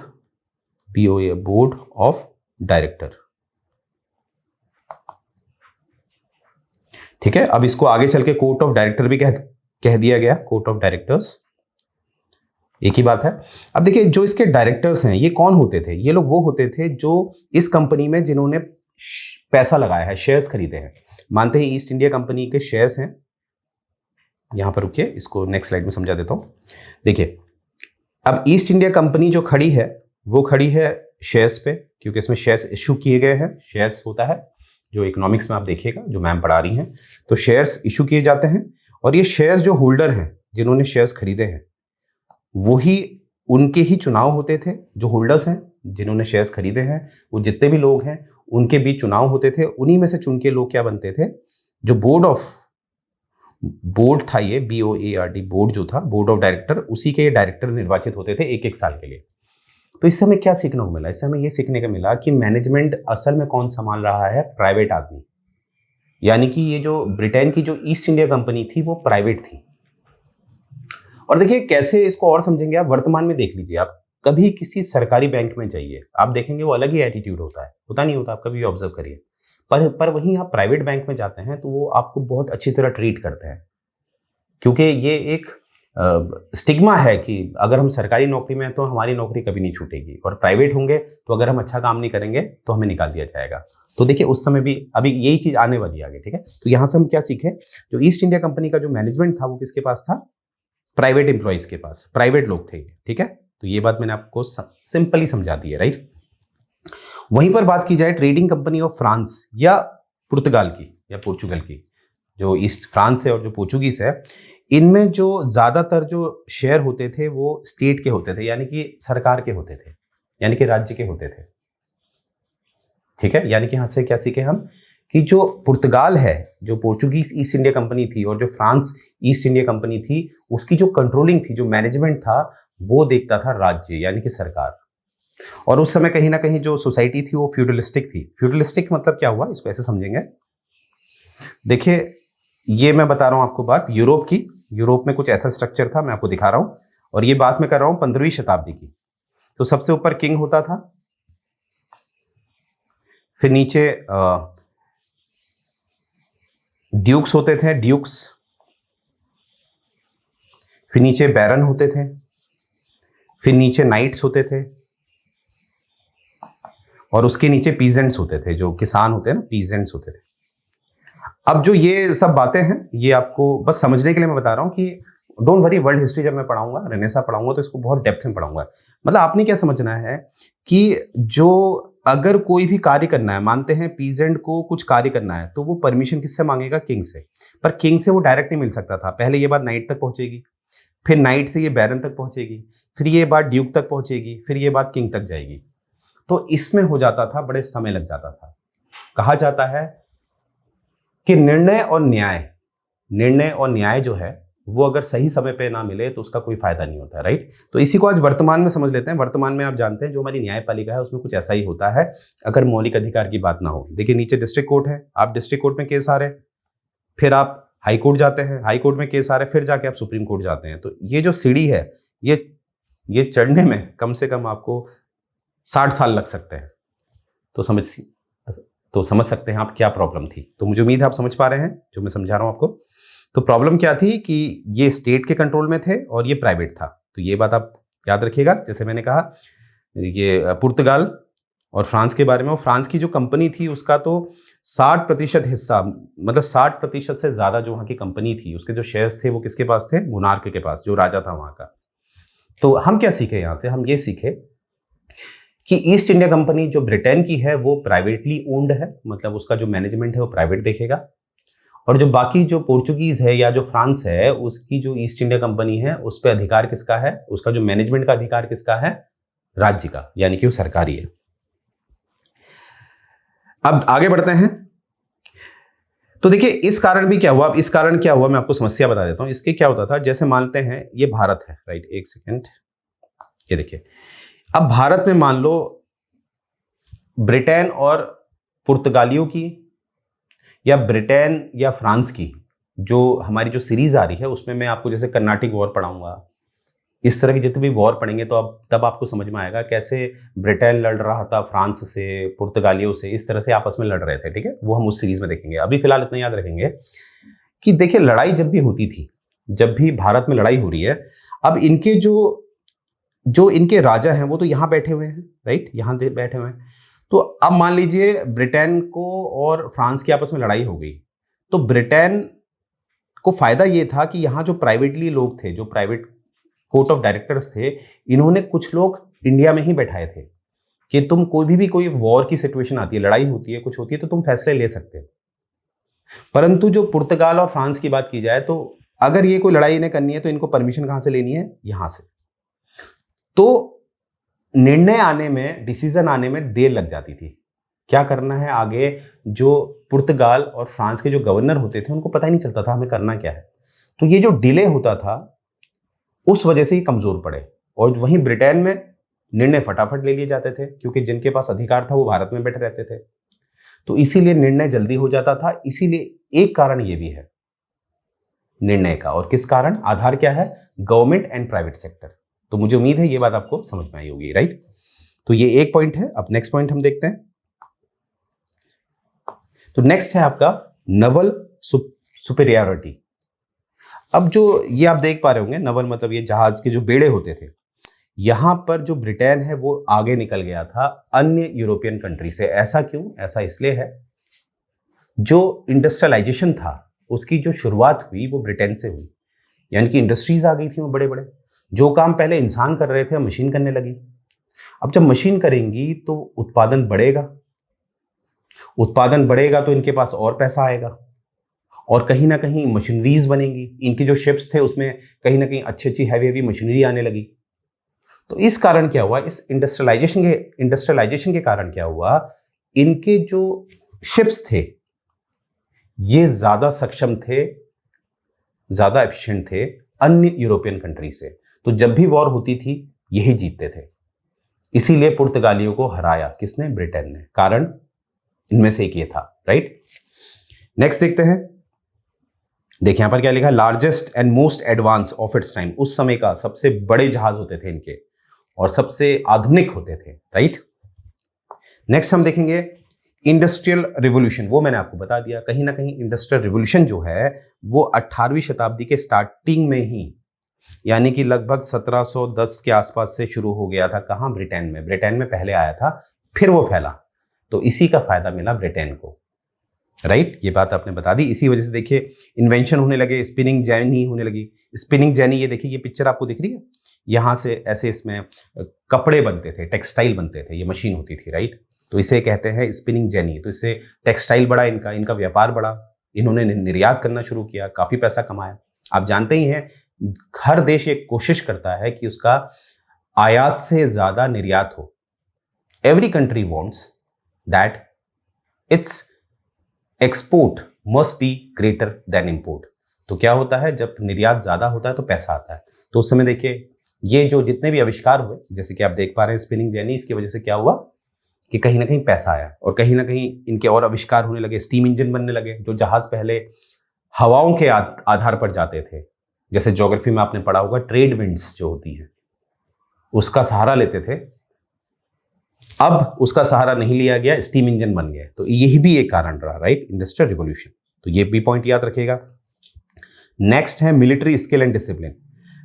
BOA, board of director, ठीक है। अब इसको आगे चल के कोर्ट ऑफ डायरेक्टर भी कह दिया गया, कोर्ट ऑफ डायरेक्टर्स, एक ही बात है। अब देखिए जो इसके डायरेक्टर्स हैं ये कौन होते थे, ये लोग वो होते थे जो इस कंपनी में जिन्होंने पैसा लगाया है, शेयर्स खरीदे हैं। मानते हैं ईस्ट इंडिया कंपनी के शेयर्स हैं, यहां पर रुकिए, इसको नेक्स्ट स्लाइड में समझा देता हूं। देखिए अब ईस्ट इंडिया कंपनी जो खड़ी है वो खड़ी है शेयर्स पे, क्योंकि इसमें शेयर्स इशू किए गए हैं। शेयर्स होता है जो इकोनॉमिक्स में आप देखिएगा, जो मैम पढ़ा रही हैं, तो शेयर्स इशू किए जाते हैं, और ये शेयर्स जो होल्डर हैं, जिन्होंने शेयर्स खरीदे हैं, वही उनके ही चुनाव होते थे। जो होल्डर्स हैं जिन्होंने शेयर्स खरीदे हैं, वो जितने भी लोग हैं उनके बीच चुनाव होते थे, उन्हीं में से चुन के लोग क्या बनते थे, जो बोर्ड था, ये BOARD बोर्ड जो था, बोर्ड ऑफ डायरेक्टर, उसी के ये डायरेक्टर निर्वाचित होते थे 1-1 साल के लिए। तो इससे हमें क्या सीखने को मिला, इससे हमें ये सीखने को मिला कि मैनेजमेंट असल में कौन संभाल रहा है, प्राइवेट आदमी। यानी कि ये जो ब्रिटेन की जो ईस्ट इंडिया कंपनी थी वो प्राइवेट थी, और देखिए कैसे इसको और समझेंगे आप, वर्तमान में देख लीजिए आप, कभी किसी सरकारी बैंक में जाइए, आप देखेंगे वो अलग ही एटीट्यूड होता है, होता नहीं होता, आप कभी ऑब्जर्व करिए। पर वहीं आप प्राइवेट बैंक में जाते हैं तो वो आपको बहुत अच्छी तरह ट्रीट करते हैं, क्योंकि ये एक स्टिग्मा है कि अगर हम सरकारी नौकरी में हैं तो हमारी नौकरी कभी नहीं छूटेगी, और प्राइवेट होंगे तो अगर हम अच्छा काम नहीं करेंगे तो हमें निकाल दिया जाएगा। तो देखिए उस समय भी अभी यही चीज आने वाली है आगे, ठीक है। तो यहां से हम क्या सीखे, जो ईस्ट इंडिया कंपनी का जो मैनेजमेंट था वो किसके पास था, प्राइवेट एम्प्लॉइज के पास, प्राइवेट लोग थे, ठीक है। तो ये बात मैंने आपको सिंपली समझा दी है, राइट। वहीं पर बात की जाए ट्रेडिंग कंपनी ऑफ फ्रांस या पुर्तगाल की या पोर्चुगल की, जो ईस्ट फ्रांस है और जो पोर्चुगीज है, इनमें जो ज्यादातर जो शेयर होते थे वो स्टेट के होते थे, यानी कि सरकार के होते थे, यानी कि राज्य के होते थे, ठीक है। यानी कि यहां से क्या सीखे हम कि जो पुर्तगाल है, जो पोर्चुगीज ईस्ट इंडिया कंपनी थी, और जो फ्रांस ईस्ट इंडिया कंपनी थी, उसकी जो कंट्रोलिंग थी, जो मैनेजमेंट था, वो देखता था राज्य यानी कि सरकार। और उस समय कहीं ना कहीं जो सोसाइटी थी वो फ्यूडलिस्टिक थी। फ्यूडलिस्टिक मतलब क्या हुआ, इसको ऐसे समझेंगे, देखिए ये मैं बता रहा हूं आपको बात यूरोप की, यूरोप में कुछ ऐसा स्ट्रक्चर था, मैं आपको दिखा रहा हूं, और ये बात मैं कर रहा हूं 15वीं शताब्दी की। तो सबसे ऊपर किंग होता था, फिर नीचे ड्यूक्स होते थे, ड्यूक्स, फिर नीचे बैरन होते थे, फिर नीचे नाइट्स होते थे, और उसके नीचे पीजेंट्स होते थे, जो किसान होते हैं ना, पीजेंट्स होते थे। अब जो ये सब बातें हैं ये आपको बस समझने के लिए मैं बता रहा हूं कि डोंट वरी, वर्ल्ड हिस्ट्री जब मैं पढ़ाऊंगा, रेनेसा पढ़ाऊंगा, तो इसको बहुत डेप्थ में पढ़ाऊंगा। मतलब आपने क्या समझना है कि जो अगर कोई भी कार्य करना है, मानते हैं पीजेंट को कुछ कार्य करना है, तो वो परमिशन किससे मांगेगा, किंग से। पर किंग से वो डायरेक्ट नहीं मिल सकता था, पहले ये बात नाइट तक पहुंचेगी, फिर नाइट से ये बैरन तक पहुंचेगी, फिर ये बात ड्यूक तक पहुंचेगी, फिर ये बात किंग तक जाएगी। तो इसमें हो जाता था, बड़े समय लग जाता था। कहा जाता है कि निर्णय और न्याय जो है वो अगर सही समय पे ना मिले तो उसका कोई फायदा नहीं होता, राइट। तो इसी को आज वर्तमान में समझ लेते हैं। वर्तमान में आप जानते हैं जो हमारी न्यायपालिका है उसमें कुछ ऐसा ही होता है अगर मौलिक अधिकार की बात ना हो। देखिए नीचे डिस्ट्रिक्ट कोर्ट है, आप डिस्ट्रिक्ट कोर्ट में केस आ रहे, फिर आप हाई कोर्ट जाते हैं, हाई कोर्ट में केस आ रहे, फिर जाके आप सुप्रीम कोर्ट जाते हैं। तो ये जो सीढ़ी है ये चढ़ने में कम से कम आपको 60 साल लग सकते हैं। तो समझ सकते हैं आप क्या प्रॉब्लम थी। तो मुझे उम्मीद है आप समझ पा रहे हैं जो मैं समझा रहा हूं आपको। तो प्रॉब्लम क्या थी कि ये स्टेट के कंट्रोल में थे और ये प्राइवेट था। तो ये बात आप याद रखिएगा। जैसे मैंने कहा ये पुर्तगाल और फ्रांस के बारे में, और फ्रांस की जो कंपनी थी उसका तो 60% हिस्सा, मतलब 60% से ज्यादा जो वहां की कंपनी थी उसके जो शेयर्स थे वो किसके पास थे, मोनार्क के पास, जो राजा था वहां का। तो हम क्या सीखे यहां से, हम ये सीखे कि ईस्ट इंडिया कंपनी जो ब्रिटेन की है वो प्राइवेटली ओन्ड है, मतलब उसका जो मैनेजमेंट है वो प्राइवेट देखेगा, और जो बाकी जो पोर्चुगीज है या जो फ्रांस है उसकी जो ईस्ट इंडिया कंपनी है उस पर अधिकार किसका है, उसका जो मैनेजमेंट का अधिकार किसका है, राज्य का, यानी कि वो सरकारी है। अब आगे बढ़ते हैं। तो देखिए इस कारण भी क्या हुआ, अब इस कारण क्या हुआ मैं आपको समस्या बता देता हूं। इसके क्या होता था, जैसे मानते हैं ये भारत है, राइट, एक सेकेंड, ये देखिए अब भारत में मान लो ब्रिटेन और पुर्तगालियों की या ब्रिटेन या फ्रांस की जो हमारी जो सीरीज आ रही है उसमें मैं आपको जैसे कर्नाटिक वॉर पढ़ाऊंगा, इस तरह की जितने भी वॉर पढ़ेंगे तो अब तब आपको समझ में आएगा कैसे ब्रिटेन लड़ रहा था फ्रांस से, पुर्तगालियों से, इस तरह से आपस में लड़ रहे थे, ठीक है। वो हम उस सीरीज में देखेंगे। अभी फिलहाल इतना याद रखेंगे कि देखिए लड़ाई जब भी होती थी, जब भी भारत में लड़ाई हो रही है, अब इनके जो इनके राजा हैं वो तो यहां बैठे हुए हैं, राइट, यहां बैठे हुए हैं। तो अब मान लीजिए ब्रिटेन को और फ्रांस की आपस में लड़ाई हो गई, तो ब्रिटेन को फायदा ये था कि यहां जो प्राइवेटली लोग थे, जो प्राइवेट कोर्ट ऑफ डायरेक्टर्स थे, इन्होंने कुछ लोग इंडिया में ही बैठाए थे कि तुम कोई वॉर की सिचुएशन आती है, लड़ाई होती है, कुछ होती है, तो तुम फैसले ले सकते हो। परंतु जो पुर्तगाल और फ्रांस की बात की जाए तो अगर ये कोई लड़ाई इन्हें करनी है तो इनको परमिशन कहां से लेनी है, यहां से। तो निर्णय आने में, डिसीजन आने में देर लग जाती थी, क्या करना है आगे। जो पुर्तगाल और फ्रांस के जो गवर्नर होते थे उनको पता ही नहीं चलता था हमें करना क्या है। तो ये जो डिले होता था उस वजह से ही कमजोर पड़े, और वहीं ब्रिटेन में निर्णय फटाफट ले लिए जाते थे क्योंकि जिनके पास अधिकार था वो भारत में बैठे रहते थे, तो इसीलिए निर्णय जल्दी हो जाता था। इसीलिए एक कारण ये भी है निर्णय का। और किस कारण? आधार क्या है? Government and private sector. तो मुझे उम्मीद है ये बात आपको समझ में आई होगी, राइट। तो ये एक पॉइंट है। अब नेक्स्ट पॉइंट हम देखते हैं। तो नेक्स्ट है आपका नवल सुपेरियरिटी। अब जो ये आप देख पा रहे होंगे, नवल मतलब ये जहाज के जो बेड़े होते थे, यहां पर जो ब्रिटेन है वो आगे निकल गया था अन्य यूरोपियन कंट्री से। ऐसा क्यों? ऐसा इसलिए है, जो इंडस्ट्रियलाइजेशन था उसकी जो शुरुआत हुई वो ब्रिटेन से हुई, यानी कि इंडस्ट्रीज आ गई थी वो बड़े बड़े। जो काम पहले इंसान कर रहे थे मशीन करने लगी। अब जब मशीन करेंगी तो उत्पादन बढ़ेगा, उत्पादन बढ़ेगा तो इनके पास और पैसा आएगा, और कहीं ना कहीं मशीनरीज बनेंगी। इनके जो शिप्स थे उसमें कहीं ना कहीं अच्छी अच्छी हैवी मशीनरी आने लगी। तो इस कारण क्या हुआ, इस इंडस्ट्रियलाइजेशन के कारण क्या हुआ, इनके जो शिप्स थे ये ज्यादा सक्षम थे, ज्यादा एफिशिएंट थे अन्य यूरोपियन कंट्री से। तो जब भी वॉर होती थी यही जीतते थे। इसीलिए पुर्तगालियों को हराया किसने? ब्रिटेन ने। कारण इनमें से एक ये था, राइट। नेक्स्ट देखते हैं। देखिए यहां पर क्या लिखा है, largest and most advance of its time. उस समय का सबसे बड़े जहाज होते थे इनके और सबसे आधुनिक होते थे, राइट। नेक्स्ट हम देखेंगे इंडस्ट्रियल रिवॉल्यूशन। वो मैंने आपको बता दिया, कहीं ना कहीं इंडस्ट्रियल रिवॉल्यूशन जो है वो 18वीं शताब्दी के स्टार्टिंग में ही, यानी कि लगभग 1710 के आसपास से शुरू हो गया था। कहां? ब्रिटेन में। ब्रिटेन में पहले आया था, फिर वो फैला। तो इसी का फायदा मिला ब्रिटेन को, राइट। ये बात आपने बता दी। इसी वजह से देखिए इन्वेंशन होने लगे, स्पिनिंग जेनी होने लगी। स्पिनिंग जेनी, ये देखिए ये पिक्चर आपको दिख रही है, यहां से ऐसे इसमें कपड़े बनते थे, टेक्सटाइल बनते थे, ये मशीन होती थी, राइट। तो इसे कहते हैं स्पिनिंग जेनी। तो इससे टेक्सटाइल बढ़ा, इनका व्यापार बढ़ा, इन्होंने निर्यात करना शुरू किया, काफी पैसा कमाया। आप जानते ही हैं हर देश ये कोशिश करता है कि उसका आयात से ज्यादा निर्यात हो। Every country wants that it's export must be greater than import. तो क्या होता है, जब निर्यात ज्यादा होता है तो पैसा आता है। तो उस समय देखिए ये जो जितने भी आविष्कार हुए, जैसे कि आप देख पा रहे हैं स्पिनिंग जेनी, इसकी वजह से क्या हुआ कि कहीं ना कहीं पैसा आया और कहीं ना कहीं इनके और आविष्कार होने लगे। स्टीम इंजन बनने लगे। जो जहाज पहले हवाओं के आधार पर जाते थे, जैसे ज्योग्राफी में आपने पढ़ा होगा ट्रेड विंड्स जो होती है उसका सहारा लेते थे, अब उसका सहारा नहीं लिया गया, स्टीम इंजन बन गए। तो यही भी एक कारण रहा, राइट, इंडस्ट्रियल रिवॉल्यूशन। तो ये भी पॉइंट याद रखिएगा। नेक्स्ट है मिलिट्री स्किल एंड डिसिप्लिन।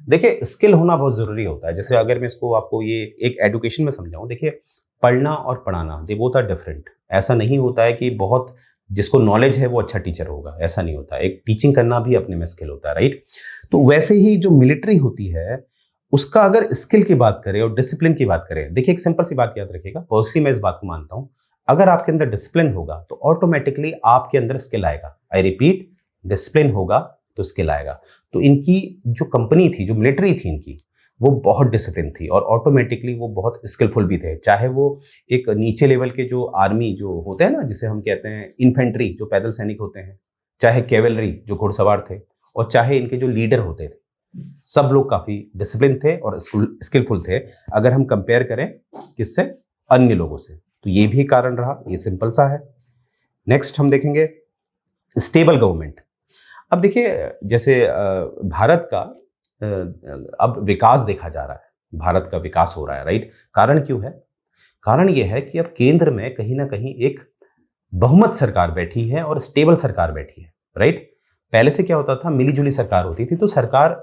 देखिए स्किल होना बहुत जरूरी होता है। जैसे अगर मैं इसको आपको ये एक एजुकेशन में समझाऊं, देखिए पढ़ना और पढ़ाना दे बोथ आर डिफरेंट। ऐसा नहीं होता है कि बहुत जिसको नॉलेज है वो अच्छा टीचर होगा, ऐसा नहीं होता। एक टीचिंग करना भी अपने में स्किल होता है, राइट। तो वैसे ही जो मिलिट्री होती है उसका अगर स्किल की बात करें और डिसिप्लिन की बात करें, देखिए एक सिंपल सी बात याद रखिएगा, पर्सनली मैं इस बात को मानता हूं, अगर आपके अंदर डिसिप्लिन होगा तो ऑटोमेटिकली आपके अंदर स्किल आएगा। आई रिपीट, डिसिप्लिन होगा तो स्किल आएगा। तो इनकी जो कंपनी थी, जो मिलिट्री थी इनकी, वो बहुत डिसिप्लिन थी और ऑटोमेटिकली वो बहुत स्किलफुल भी थे। चाहे वो एक नीचे लेवल के जो आर्मी जो होते हैं ना, जिसे हम कहते हैं इन्फेंट्री, जो पैदल सैनिक होते हैं, चाहे कैवेलरी जो घुड़सवार थे, और चाहे इनके जो लीडर होते थे, सब लोग काफी डिसिप्लिन थे और स्किलफुल थे, अगर हम कंपेयर करें किससे? अन्य लोगों से। तो ये भी कारण रहा, ये सिंपल सा है। नेक्स्ट हम देखेंगे स्टेबल गवर्नमेंट। अब देखिए जैसे भारत का अब विकास देखा जा रहा है, भारत का विकास हो रहा है, राइट। कारण क्यों है? कारण यह है कि अब केंद्र में कहीं ना कहीं एक बहुमत सरकार बैठी है और स्टेबल सरकार बैठी है, राइट। पहले से क्या होता था, मिलीजुली सरकार होती थी तो सरकार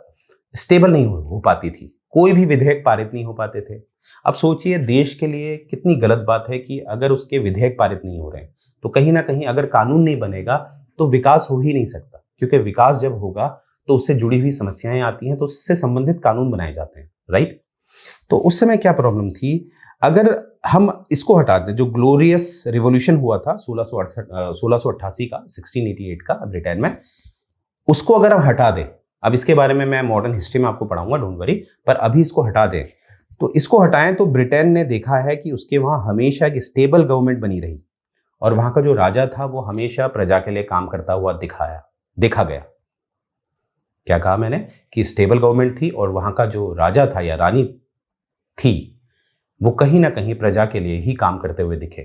स्टेबल नहीं हो पाती थी, कोई भी विधेयक पारित नहीं हो पाते थे। अब सोचिए देश के लिए कितनी गलत बात है कि अगर उसके विधेयक पारित नहीं हो रहे हैं तो कहीं ना कहीं अगर कानून नहीं बनेगा तो विकास हो ही नहीं सकता, क्योंकि विकास जब होगा तो उससे जुड़ी हुई समस्याएं आती हैं, तो उससे संबंधित कानून बनाए जाते हैं, राइट। तो उस समय क्या प्रॉब्लम थी, अगर हम इसको हटा दें, जो ग्लोरियस रिवॉल्यूशन हुआ था 1688 का, 1688 का ब्रिटेन में, उसको अगर हम हटा दें, अब इसके बारे में मैं मॉडर्न हिस्ट्री में आपको पढ़ाऊंगा, डोंट वरी, पर अभी इसको हटा दें, तो इसको हटाएं तो ब्रिटेन ने देखा है कि उसके वहां हमेशा एक स्टेबल गवर्नमेंट बनी रही और वहां का जो राजा था वो हमेशा प्रजा के लिए काम करता हुआ देखा गया। क्या कहा मैंने? कि स्टेबल गवर्नमेंट थी और वहां का जो राजा था या रानी थी वो कहीं ना कहीं प्रजा के लिए ही काम करते हुए दिखे।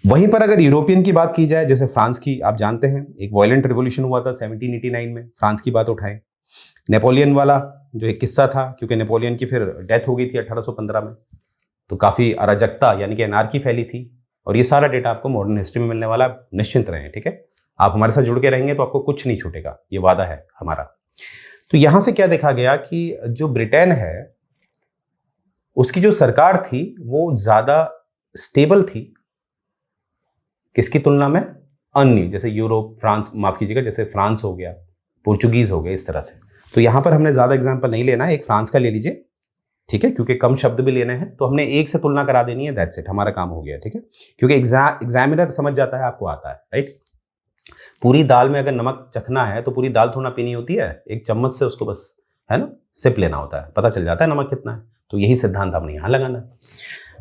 वहीं पर अगर यूरोपियन की बात की जाए, जैसे फ्रांस की, आप जानते हैं एक वायलेंट रिवॉल्यूशन हुआ था 1789 में, फ्रांस की बात उठाएं। नेपोलियन वाला जो एक किस्सा था, क्योंकि नेपोलियन की फिर डेथ हो गई थी 1815 में, तो काफ़ी अराजकता यानी कि एनार्की फैली थी। और ये सारा डेटा आपको मॉडर्न हिस्ट्री में मिलने वाला, निश्चिंत रहें, ठीक है। आप हमारे साथ जुड़ के रहेंगे तो आपको कुछ नहीं छूटेगा, ये वादा है हमारा। तो यहां से क्या देखा गया कि जो ब्रिटेन है उसकी जो सरकार थी वो ज्यादा स्टेबल थी किसकी तुलना में, अन्य जैसे यूरोप, फ्रांस, माफ कीजिएगा, जैसे फ्रांस हो गया, पोर्चुगीज हो गए, इस तरह से। तो यहां पर हमने ज्यादा एग्जाम्पल नहीं लेना है, एक फ्रांस का ले लीजिए, ठीक है, क्योंकि कम शब्द भी लेने हैं तो हमने एक से तुलना करा देनी है, दैट्स इट, हमारा काम हो गया, ठीक है। क्योंकि एग्जामिनर समझ जाता है आपको आता है, राइट। पूरी दाल में अगर नमक चखना है तो पूरी दाल थोड़ा पीनी होती है, एक चम्मच से उसको बस, है ना, सिप लेना होता है, पता चल जाता है नमक कितना है। तो यही सिद्धांत हमने यहां लगाना है।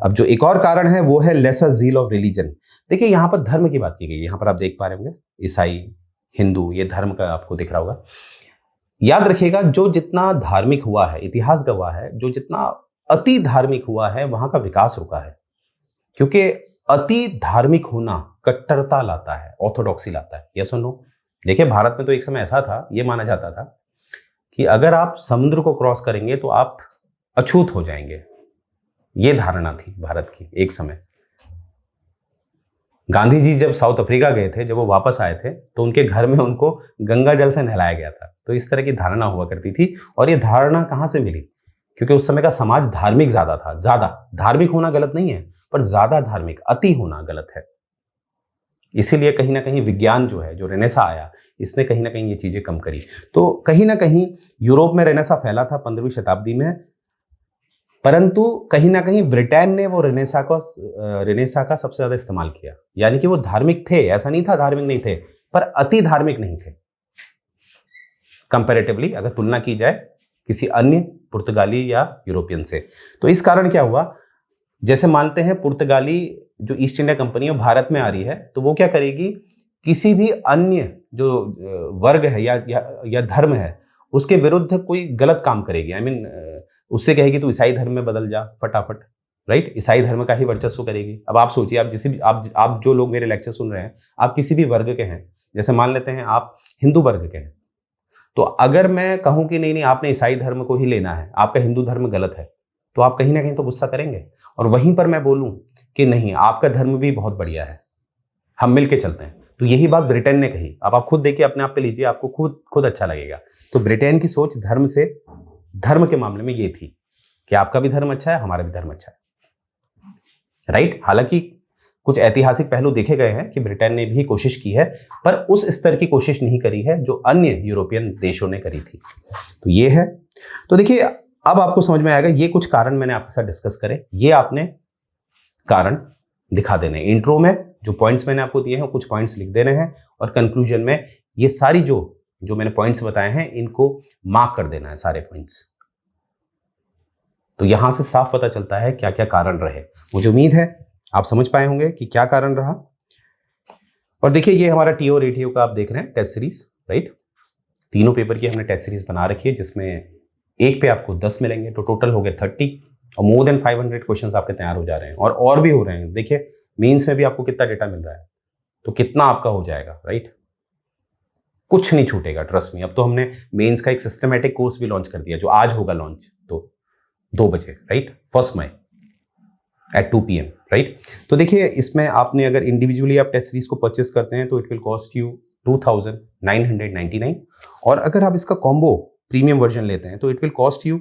अब जो एक और कारण है वो है लेसर जील ऑफ रिलीजन। देखिए यहां पर धर्म की बात की गई है, यहां पर आप देख पा रहे होंगे ईसाई, हिंदू, ये धर्म का आपको दिख रहा होगा। याद रखिएगा जो जितना धार्मिक हुआ है, इतिहास गवाह है, जो जितना अति धार्मिक हुआ है वहां का विकास रुका है। क्योंकि अति धार्मिक होना कट्टरता लाता है, ऑर्थोडॉक्सी लाता है, यस और नो। देखिए भारत में तो एक समय ऐसा था, ये माना जाता था कि अगर आप समुद्र को क्रॉस करेंगे तो आप अछूत हो जाएंगे, ये धारणा थी भारत की एक समय। गांधी जी जब साउथ अफ्रीका गए थे, जब वो वापस आए थे तो उनके घर में उनको गंगा जल से नहलाया गया था। तो इस तरह की धारणा हुआ करती थी। और ये धारणा कहां से मिली, क्योंकि उस समय का समाज धार्मिक ज्यादा था। ज्यादा धार्मिक होना गलत नहीं है, पर ज्यादा धार्मिक, अति होना गलत है। इसीलिए कहीं ना कहीं विज्ञान जो है, जो रेनेसा आया, इसने कहीं ना कहीं ये चीजें कम करी। तो कहीं ना कहीं यूरोप में रेनेसा फैला था 15वीं शताब्दी में, परंतु कहीं ना कहीं ब्रिटेन ने वो रेनेसा का सबसे ज्यादा इस्तेमाल किया। यानी कि वो धार्मिक थे, ऐसा नहीं था धार्मिक नहीं थे, पर अति धार्मिक नहीं थे कंपैरेटिवली, अगर तुलना की जाए किसी अन्य पुर्तगाली या यूरोपियन से। तो इस कारण क्या हुआ, जैसे मानते हैं पुर्तगाली जो ईस्ट इंडिया कंपनी है भारत में आ रही है, तो वो क्या करेगी, किसी भी अन्य जो वर्ग है या धर्म है उसके विरुद्ध कोई गलत काम करेगी। आई मीन उससे कहेगी तू ईसाई धर्म में बदल जा फटाफट, राइट। ईसाई धर्म का ही वर्चस्व करेगी। अब आप सोचिए, आप जिस भी आप जो लोग मेरे लेक्चर सुन रहे हैं, आप किसी भी वर्ग के हैं, जैसे मान लेते हैं आप हिंदू वर्ग के हैं, तो अगर मैं कहूं कि नहीं आपने ईसाई धर्म को ही लेना है, आपका हिंदू धर्म गलत है, तो आप कहीं ना कहीं तो गुस्सा करेंगे। और वहीं पर मैं बोलूं कि नहीं आपका धर्म भी बहुत बढ़िया है, हम मिलके चलते हैं, तो यही बात ब्रिटेन ने कही। अब आप खुद देखिए, अपने आप पे लीजिए, आपको खुद अच्छा लगेगा। तो ब्रिटेन की सोच धर्म के मामले में ये थी कि आपका भी धर्म अच्छा है, हमारा भी धर्म अच्छा है, राइट। हालांकि कुछ ऐतिहासिक पहलू देखे गए हैं कि ब्रिटेन ने भी कोशिश की है, पर उस स्तर की कोशिश नहीं करी है जो अन्य यूरोपियन देशों ने करी थी। तो ये है। तो देखिए अब आपको समझ में आएगा, ये कुछ कारण मैंने आपके साथ डिस्कस करे, ये आपने कारण दिखा देने। इंट्रो में जो पॉइंट्स मैंने आपको दिए हैं कुछ पॉइंट्स लिख देने हैं, और कंक्लूजन में ये सारी जो मैंने पॉइंट्स बताए हैं इनको मार्क कर देना है, सारे पॉइंट्स। तो यहां से साफ पता चलता है क्या क्या कारण रहे। मुझे उम्मीद है आप समझ पाए होंगे कि क्या कारण रहा। और देखिए ये हमारा टीओ रेडियो का आप देख रहे हैं टेस्ट सीरीज, राइट। तीनों पेपर की हमने टेस्ट सीरीज बना रखी है, जिसमें एक पे आपको 10 मिलेंगे, तो टोटल हो गए 30, और मोर देन 500 क्वेश्चंस आपके तैयार हो जा रहे हैं, और भी हो रहे हैं। देखिए मेंस में भी आपको कितना डेटा मिल रहा है, तो कितना आपका हो जाएगा, राइट। कुछ नहीं छूटेगा, ट्रस्ट मी। अब तो हमने मेंस का एक सिस्टमैटिक कोर्स भी लॉन्च कर दिया, जो आज होगा लॉन्च, तो 2 बजे, राइट, 1 मई at 2 PM, राइट। तो देखिए इसमें आपने अगर इंडिविजुअली आप टेस्ट सीरीज को परचेस करते हैं तो इट विल कॉस्ट यू 2999, और अगर आप इसका कॉम्बो प्रीमियम वर्जन लेते हैं तो it will cost you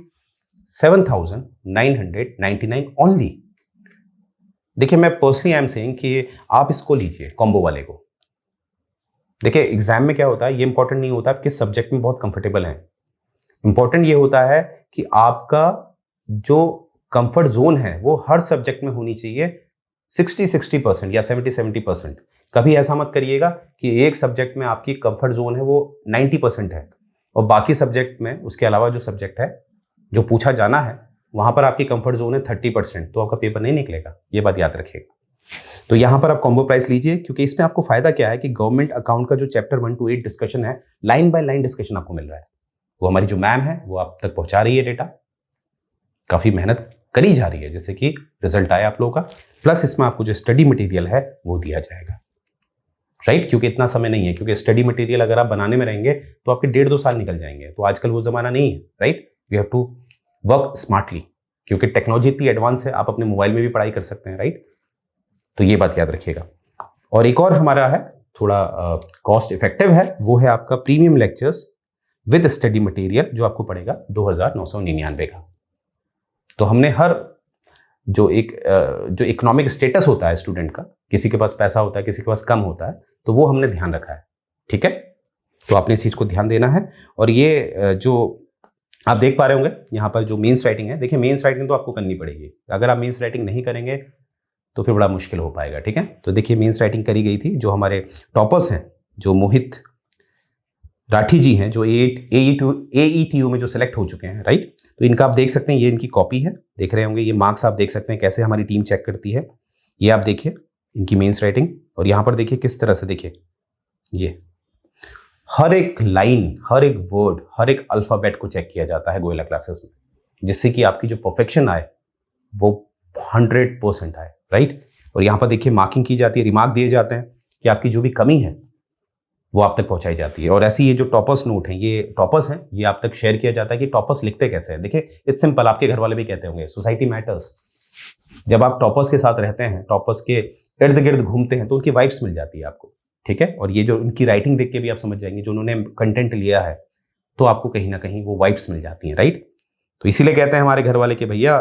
7999 only. देखिए मैं पर्सनली आई एम सेइंग कि आप इसको लीजिए, कॉम्बो वाले को। देखिए एग्जाम में क्या होता है, ये इंपॉर्टेंट नहीं होता आप किस सब्जेक्ट में बहुत कंफर्टेबल हैं, इंपॉर्टेंट ये होता है कि आपका जो कंफर्ट जोन है वो हर सब्जेक्ट में होनी चाहिए 60% या 70% कभी ऐसा मत करिएगा कि एक सब्जेक्ट में आपकी कंफर्ट जोन है वो 90% है, और बाकी सब्जेक्ट में उसके अलावा जो सब्जेक्ट है जो पूछा जाना है वहां पर आपकी कंफर्ट जोन है 30%, तो आपका पेपर नहीं निकलेगा, ये बात याद रखिएगा। तो यहां पर आप कॉम्बो प्राइस लीजिए, क्योंकि इसमें आपको फायदा क्या है कि गवर्नमेंट अकाउंट का जो चैप्टर 1 to 8 डिस्कशन है, लाइन बाय लाइन डिस्कशन आपको मिल रहा है। वो हमारी जो मैम है वो आप तक पहुंचा रही है डेटा, काफी मेहनत करी जा रही है, जैसे कि रिजल्ट आया आप लोगों का, प्लस इसमें आपको जो स्टडी मटेरियल है वो दिया जाएगा, राइट। क्योंकि इतना समय नहीं है, क्योंकि स्टडी मटेरियल अगर आप बनाने में रहेंगे तो आपके 1.5-2 साल निकल जाएंगे, तो आजकल वो जमाना नहीं है, right. You have to work smartly, क्योंकि टेक्नोलॉजी इतनी एडवांस है, आप अपने मोबाइल में भी पढ़ाई कर सकते हैं, राइट। तो ये बात याद रखिएगा। और एक और हमारा है थोड़ा कॉस्ट इफेक्टिव है, वो है आपका premium lectures with study material, जो आपको पड़ेगा 2,999 का। तो हमने हर जो इकोनॉमिक स्टेटस होता है स्टूडेंट का, किसी के पास पैसा होता है, किसी के पास कम होता है, तो वो हमने ध्यान रखा है, ठीक है। तो आपने इस चीज़ को ध्यान देना है। और ये जो आप देख पा रहे होंगे यहाँ पर जो मेंस राइटिंग है, देखिए मेंस राइटिंग तो आपको करनी पड़ेगी, अगर आप मेंस राइटिंग नहीं करेंगे तो फिर बड़ा मुश्किल हो पाएगा, ठीक है। तो देखिए मेंस राइटिंग करी गई थी, जो हमारे टॉपर्स हैं, जो मोहित राठी जी हैं, जो AETU में जो सेलेक्ट हो चुके हैं, राइट। तो इनका आप देख सकते हैं, ये इनकी कॉपी है, देख रहे होंगे, ये मार्क्स आप देख सकते हैं कैसे हमारी टीम चेक करती है। ये आप देखिए इनकी मेंस राइटिंग, और यहाँ पर देखिए किस तरह से, देखिए ये हर एक लाइन, हर एक वर्ड, हर एक अल्फ़ाबेट को चेक किया जाता है गोयला क्लासेस में, जिससे कि आपकी जो परफेक्शन आए वो 100% आए, राइट। और यहाँ पर देखिए मार्किंग की जाती है, रिमार्क दिए जाते हैं कि आपकी जो भी कमी है वो आप तक पहुंचाई जाती है। और ऐसे ये जो टॉपर्स नोट हैं, ये टॉपर्स हैं, ये आप तक शेयर किया जाता है कि टॉपर्स लिखते कैसे हैं। देखिए इट्स सिंपल, आपके घर वाले भी कहते होंगे सोसाइटी मैटर्स। जब आप टॉपर्स के साथ रहते हैं, टॉपर्स के इर्द गिर्द घूमते हैं, तो उनकी वाइब्स मिल जाती है आपको, ठीक है। और ये जो उनकी राइटिंग देख के भी आप समझ जाएंगे, जो उन्होंने कंटेंट लिया है, तो आपको कहीं ना कहीं वो वाइब्स मिल जाती हैं, राइट। तो इसीलिए कहते हैं हमारे घर वाले कि भैया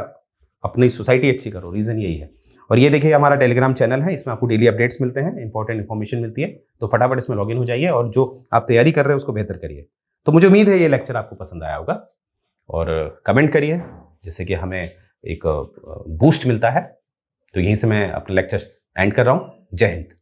अपनी सोसाइटी अच्छी करो, रीज़न यही है। और ये देखिए हमारा टेलीग्राम चैनल है, इसमें आपको डेली अपडेट्स मिलते हैं, इंपॉर्टेंट इन्फॉर्मेशन मिलती है, तो फटाफट इसमें लॉगिन हो जाइए और जो आप तैयारी कर रहे हैं उसको बेहतर करिए। तो मुझे उम्मीद है ये लेक्चर आपको पसंद आया होगा, और कमेंट करिए जिससे कि हमें एक बूस्ट मिलता है। तो यहीं से मैं अपना लेक्चर एंड कर रहा हूँ। जय हिंद।